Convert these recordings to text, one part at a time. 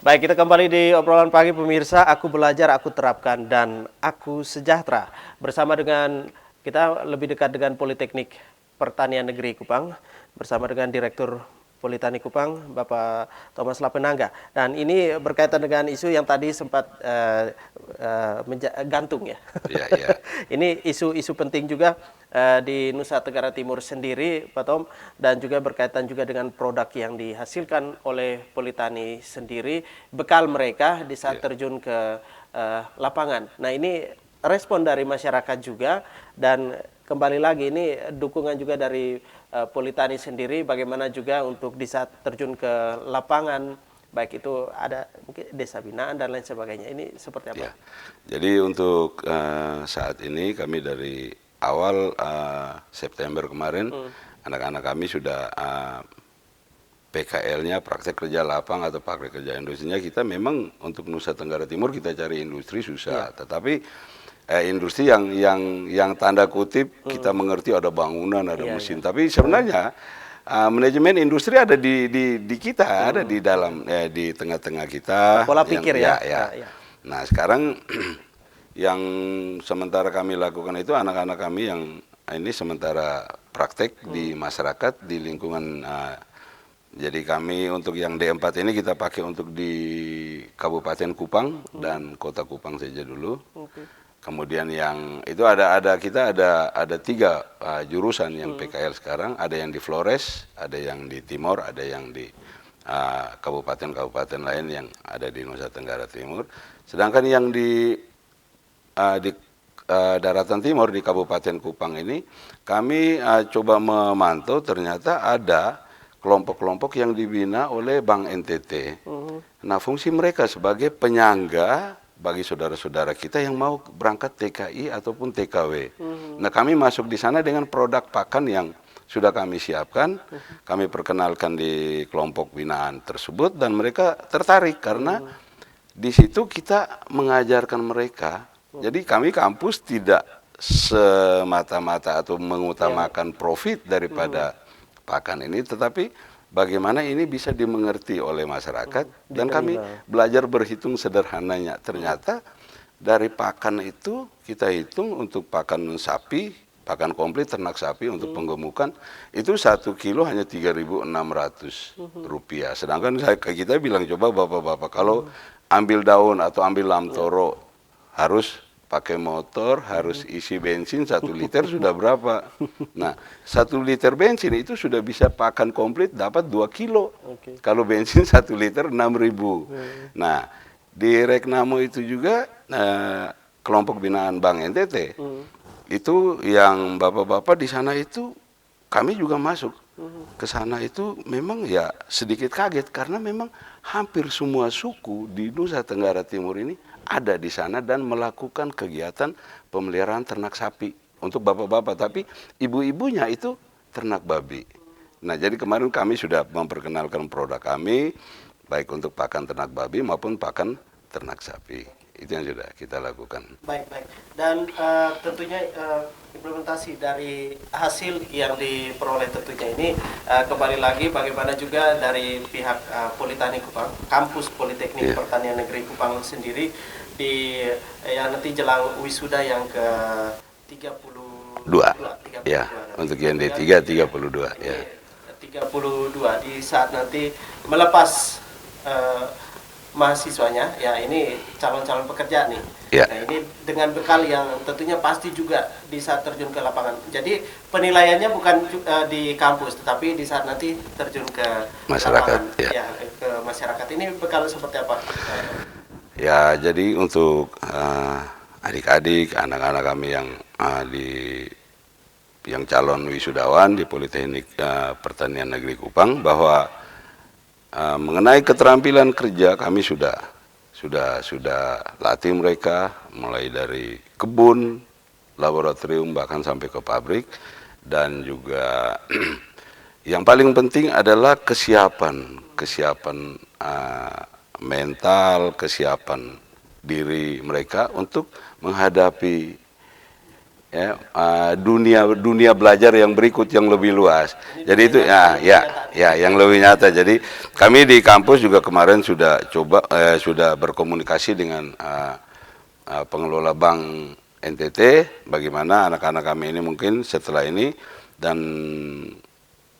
Baik, kita kembali di obrolan pagi pemirsa. Aku belajar, aku terapkan, dan aku sejahtera. Bersama dengan kita lebih dekat dengan Politeknik Pertanian Negeri Kupang, bersama dengan Direktur Politeknik Kupang, Bapak Thomas Lapenangga. Dan ini berkaitan dengan isu yang tadi sempat gantung ya. Iya, iya. Ini isu-isu penting juga di Nusa Tenggara Timur sendiri, Pak Tom, dan juga berkaitan juga dengan produk yang dihasilkan oleh Politani sendiri, bekal mereka di saat Iya. terjun ke lapangan. Nah, ini respon dari masyarakat juga, dan kembali lagi ini dukungan juga dari Politani sendiri, bagaimana juga untuk di saat terjun ke lapangan, baik itu ada mungkin desa binaan dan lain sebagainya. Ini seperti apa? Ya. Jadi untuk saat ini kami dari awal September kemarin, anak-anak kami sudah PKL-nya praktek kerja lapang atau praktek kerja industrinya. Kita memang untuk Nusa Tenggara Timur kita cari industri susah, tetapi industri yang tanda kutip kita mengerti ada bangunan, ada Iya, iya. mesin, tapi sebenarnya manajemen industri ada di kita, ada di dalam di tengah-tengah kita. Pola pikir ya. Ya. Ya. Nah sekarang yang sementara kami lakukan itu anak-anak kami yang ini sementara praktek di masyarakat di lingkungan. Jadi kami untuk yang D4 ini kita pakai untuk di Kabupaten Kupang dan Kota Kupang saja dulu. Oke. Kemudian yang itu ada tiga jurusan yang PKL sekarang, ada yang di Flores, ada yang di Timor, ada yang di kabupaten-kabupaten lain yang ada di Nusa Tenggara Timur. Sedangkan yang di daratan timur di Kabupaten Kupang ini kami coba memantau, ternyata ada kelompok-kelompok yang dibina oleh Bank NTT. Nah, fungsi mereka sebagai penyangga bagi saudara-saudara kita yang mau berangkat TKI ataupun TKW. Nah, kami masuk di sana dengan produk pakan yang sudah kami siapkan, kami perkenalkan di kelompok binaan tersebut dan mereka tertarik karena di situ kita mengajarkan mereka. Jadi kami kampus tidak semata-mata atau mengutamakan profit daripada pakan ini, tetapi bagaimana ini bisa dimengerti oleh masyarakat dan kami belajar berhitung sederhananya. Ternyata dari pakan itu kita hitung untuk pakan sapi, pakan komplit ternak sapi untuk penggemukan itu 1 kilo hanya Rp3.600. Sedangkan kita bilang coba bapak-bapak kalau ambil daun atau ambil lamtoro harus pakai motor, harus isi bensin 1 liter sudah berapa? Nah, 1 liter bensin itu sudah bisa pakan komplit dapat 2 kilo. Kalau bensin 1 liter 6.000. Nah, di Reknamo itu juga kelompok binaan Bank NTT itu yang bapak-bapak di sana itu kami juga masuk ke sana itu memang ya sedikit kaget karena memang hampir semua suku di Nusa Tenggara Timur ini ada di sana dan melakukan kegiatan pemeliharaan ternak sapi untuk bapak-bapak, tapi ibu-ibunya itu ternak babi. Nah, jadi kemarin kami sudah memperkenalkan produk kami baik untuk pakan ternak babi maupun pakan ternak sapi. Itu yang sudah kita lakukan. Baik. Dan tentunya implementasi dari hasil yang diperoleh tentunya ini kembali lagi bagaimana juga dari pihak Politani Kupang, kampus Politeknik Pertanian Negeri Kupang sendiri di yang nanti jelang wisuda yang ke 32. Ya, untuk yang D3 32 ya. 32 di saat nanti melepas mahasiswanya, ya ini calon-calon pekerja nih. Ya. Nah, ini dengan bekal yang tentunya pasti juga di saat terjun ke lapangan. Jadi penilaiannya bukan di kampus, tetapi di saat nanti terjun ke masyarakat, lapangan, ya ke masyarakat. Ini bekal seperti apa? Ya, jadi untuk adik-adik, anak-anak kami yang calon wisudawan di Politeknik Pertanian Negeri Kupang bahwa mengenai keterampilan kerja kami sudah latih mereka mulai dari kebun, laboratorium bahkan sampai ke pabrik, dan juga yang paling penting adalah kesiapan mental, kesiapan diri mereka untuk menghadapi ya, dunia belajar yang berikut yang lebih luas. Jadi itu ya yang lebih nyata. Jadi kami di kampus juga kemarin sudah sudah berkomunikasi dengan pengelola bank NTT, bagaimana anak-anak kami ini mungkin setelah ini dan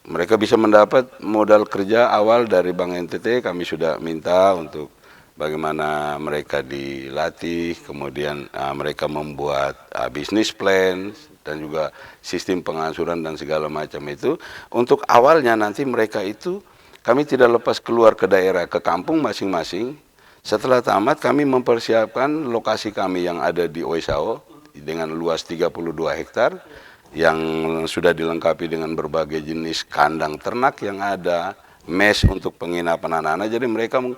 mereka bisa mendapat modal kerja awal dari Bank NTT. Kami sudah minta untuk bagaimana mereka dilatih, kemudian mereka membuat bisnis plan dan juga sistem pengangsuran dan segala macam itu. Untuk awalnya nanti mereka itu kami tidak lepas keluar ke daerah, ke kampung masing-masing. Setelah tamat kami mempersiapkan lokasi kami yang ada di Oisao dengan luas 32 hektar yang sudah dilengkapi dengan berbagai jenis kandang ternak yang ada, mes untuk penginapan anak-anak. Jadi mereka 1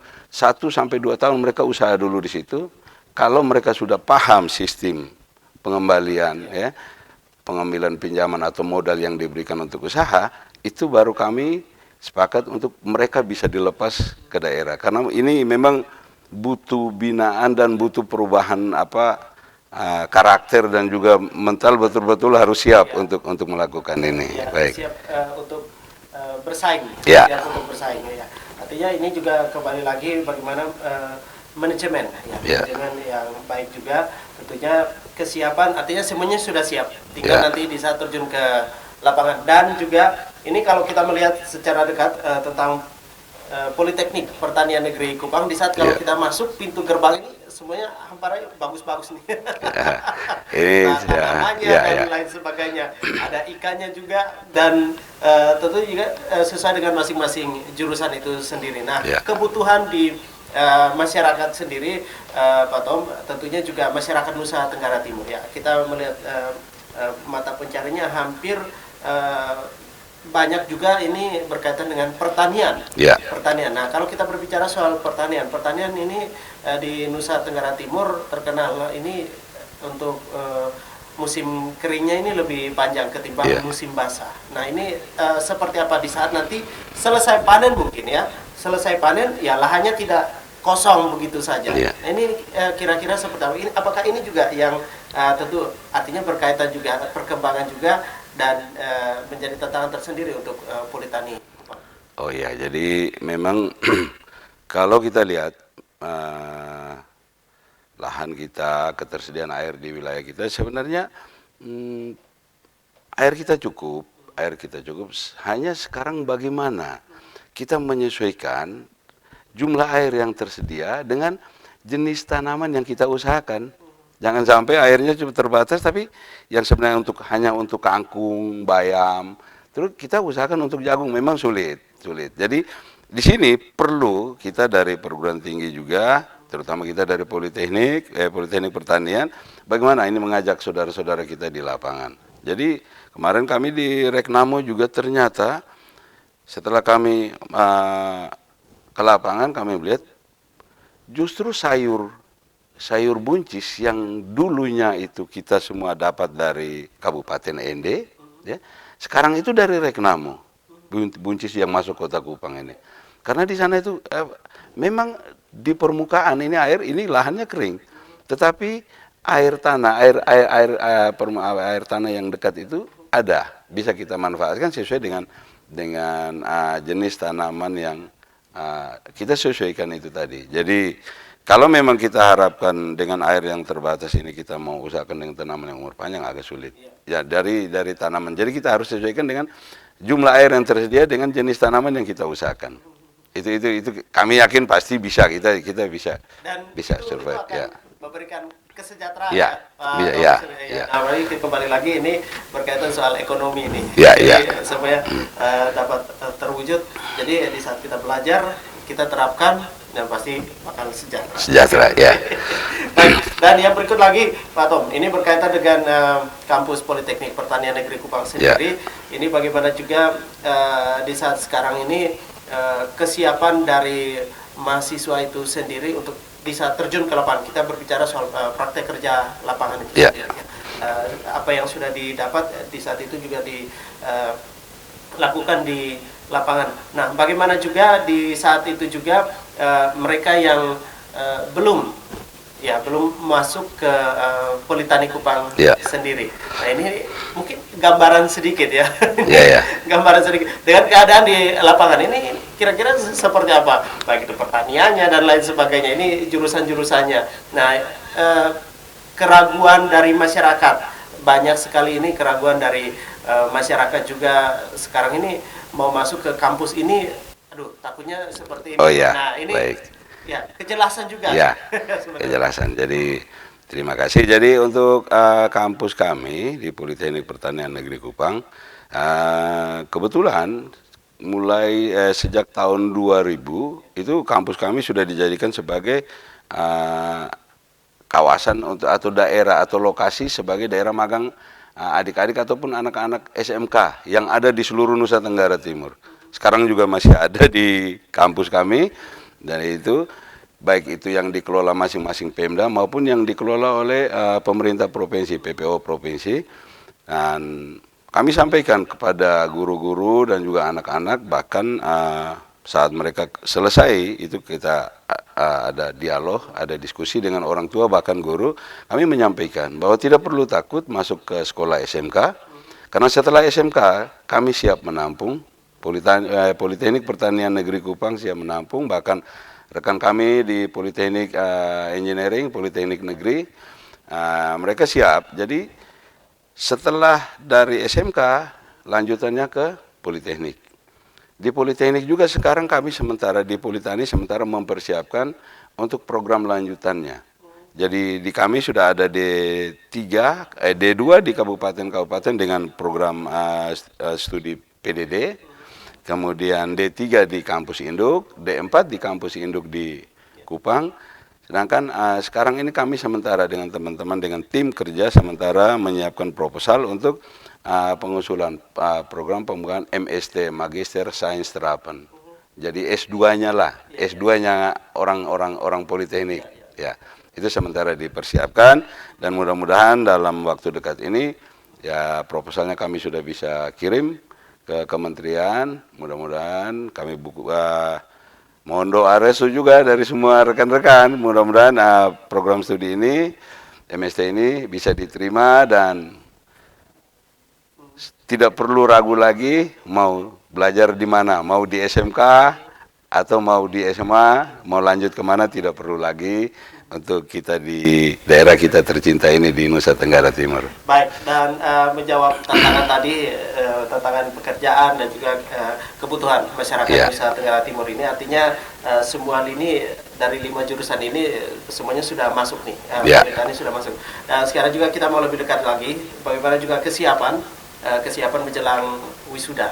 sampai 2 tahun mereka usaha dulu di situ. Kalau mereka sudah paham sistem pengembalian, ya, pengambilan pinjaman atau modal yang diberikan untuk usaha, itu baru kami sepakat untuk mereka bisa dilepas ke daerah. Karena ini memang butuh binaan dan butuh perubahan karakter dan juga mental, betul-betul harus siap untuk melakukan ini. Baik. Siap untuk bersaing, Ya. siap untuk bersaing. Ya. Artinya ini juga kembali lagi bagaimana manajemen, manajemen yang baik juga. Tentunya kesiapan, artinya semuanya sudah siap. Tinggal nanti di saat terjun ke lapangan. Dan juga ini kalau kita melihat secara dekat tentang Politeknik Pertanian Negeri Kupang, di saat kalau kita masuk pintu gerbang ini semuanya hamparannya bagus-bagus nih. Dan lain sebagainya. Ada ikannya juga dan tentu juga sesuai dengan masing-masing jurusan itu sendiri. Nah, kebutuhan di masyarakat sendiri, Pak Tom, tentunya juga masyarakat Nusa Tenggara Timur ya. Kita melihat mata pencariannya hampir banyak juga ini berkaitan dengan pertanian. Pertanian. Nah, kalau kita berbicara soal pertanian ini di Nusa Tenggara Timur terkenal ini untuk musim keringnya ini lebih panjang ketimbang musim basah. Nah, ini seperti apa di saat nanti selesai panen mungkin ya. Selesai panen ya lahannya tidak kosong begitu saja. Nah, ini kira-kira seperti apa? Apakah ini juga yang tentu artinya berkaitan juga perkembangan juga dan menjadi tantangan tersendiri untuk Politani. Oh iya, jadi memang kalau kita lihat lahan kita, ketersediaan air di wilayah kita, sebenarnya air kita cukup. Hanya sekarang bagaimana kita menyesuaikan jumlah air yang tersedia dengan jenis tanaman yang kita usahakan. Jangan sampai airnya cuma terbatas, tapi yang sebenarnya hanya untuk kangkung, bayam, terus kita usahakan untuk jagung, memang sulit. Jadi di sini perlu kita dari perguruan tinggi juga, terutama kita dari Politeknik Pertanian, bagaimana ini mengajak saudara-saudara kita di lapangan. Jadi kemarin kami di Reknamo juga ternyata setelah kami ke lapangan kami melihat justru sayur buncis yang dulunya itu kita semua dapat dari Kabupaten Ende, ya, sekarang itu dari Reknamo, buncis yang masuk kota Kupang ini. Karena di sana itu memang di permukaan ini lahannya kering, tetapi air tanah yang dekat itu bisa kita manfaatkan sesuai dengan jenis tanaman yang kita sesuaikan itu tadi. Jadi kalau memang kita harapkan dengan air yang terbatas ini kita mau usahakan dengan tanaman yang umur panjang agak sulit. Ya dari tanaman. Jadi kita harus sesuaikan dengan jumlah air yang tersedia dengan jenis tanaman yang kita usahakan. Itu kami yakin pasti bisa kita bisa survive ya. Memberikan kesejahteraan Nah, kembali lagi ini berkaitan soal ekonomi ini. Supaya dapat terwujud. Jadi di saat kita belajar, kita terapkan dan pasti akan sejahtera. Dan yang berikut lagi, Pak Tom, ini berkaitan dengan kampus Politeknik Pertanian Negeri Kupang sendiri. Ini bagaimana juga di saat sekarang ini kesiapan dari mahasiswa itu sendiri untuk di saat terjun ke lapangan. Kita berbicara soal praktek kerja lapangan itu sendiri. Apa yang sudah didapat di saat itu juga dilakukan di lapangan. Nah, bagaimana juga di saat itu juga mereka yang belum ya belum masuk ke Politeknik Kupang Ya. sendiri. Nah ini mungkin gambaran sedikit ya, Ya, ya. gambaran sedikit dengan keadaan di lapangan ini kira-kira seperti apa, baik itu pertaniannya dan lain sebagainya. Ini jurusan-jurusannya. Nah keraguan dari masyarakat banyak sekali, ini keraguan dari masyarakat juga sekarang ini mau masuk ke kampus ini, aduh takutnya seperti ini. Oh ya, Nah ini baik. ya kejelasan juga. Ya, Sebenarnya. kejelasan. Jadi terima kasih. Jadi untuk kampus kami di Politeknik Pertanian Negeri Kupang, kebetulan mulai sejak tahun 2000 itu kampus kami sudah dijadikan sebagai kawasan untuk atau daerah atau lokasi sebagai daerah magang adik-adik ataupun anak-anak SMK yang ada di seluruh Nusa Tenggara Timur. Sekarang juga masih ada di kampus kami, dan itu baik itu yang dikelola masing-masing Pemda maupun yang dikelola oleh pemerintah provinsi, PPO provinsi. Dan kami sampaikan kepada guru-guru dan juga anak-anak, bahkan saat mereka selesai itu kita ada dialog, ada diskusi dengan orang tua bahkan guru. Kami menyampaikan bahwa tidak perlu takut masuk ke sekolah SMK, karena setelah SMK kami siap menampung. Politeknik Pertanian Negeri Kupang siap menampung, bahkan rekan kami di Politeknik Engineering, Politeknik Negeri, mereka siap. Jadi setelah dari SMK lanjutannya ke Politeknik. Di Politeknik juga sekarang kami sementara di Politani sementara mempersiapkan untuk program lanjutannya. Jadi di kami sudah ada D2 di kabupaten-kabupaten dengan program studi PDD, kemudian D3 di kampus induk, D4 di kampus induk di Kupang. Sedangkan sekarang ini kami sementara dengan teman-teman dengan tim kerja sementara menyiapkan proposal untuk pengusulan program pembukaan MST, Magister Sains Terapan. Jadi S2-nya lah, S2-nya orang Politeknik. Ya, itu sementara dipersiapkan, dan mudah-mudahan dalam waktu dekat ini ya proposalnya kami sudah bisa kirim ke kementerian. Mudah-mudahan kami mohon doa restu juga dari semua rekan-rekan. Mudah-mudahan program studi ini, MST ini bisa diterima dan tidak perlu ragu lagi mau belajar di mana, mau di SMK atau mau di SMA, mau lanjut kemana, tidak perlu lagi untuk kita di daerah kita tercinta ini di Nusa Tenggara Timur. Baik, dan menjawab tantangan tadi, tantangan pekerjaan dan juga kebutuhan masyarakat Nusa Tenggara Timur ini, artinya semua lini dari 5 jurusan ini semuanya sudah masuk nih, ini sudah masuk. Dan sekarang juga kita mau lebih dekat lagi, bagaimana juga kesiapan menjelang wisuda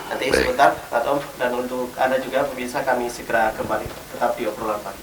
nanti sebentar Pak Tom, dan untuk Anda juga pemirsa kami segera kembali tetap di obrolan pagi.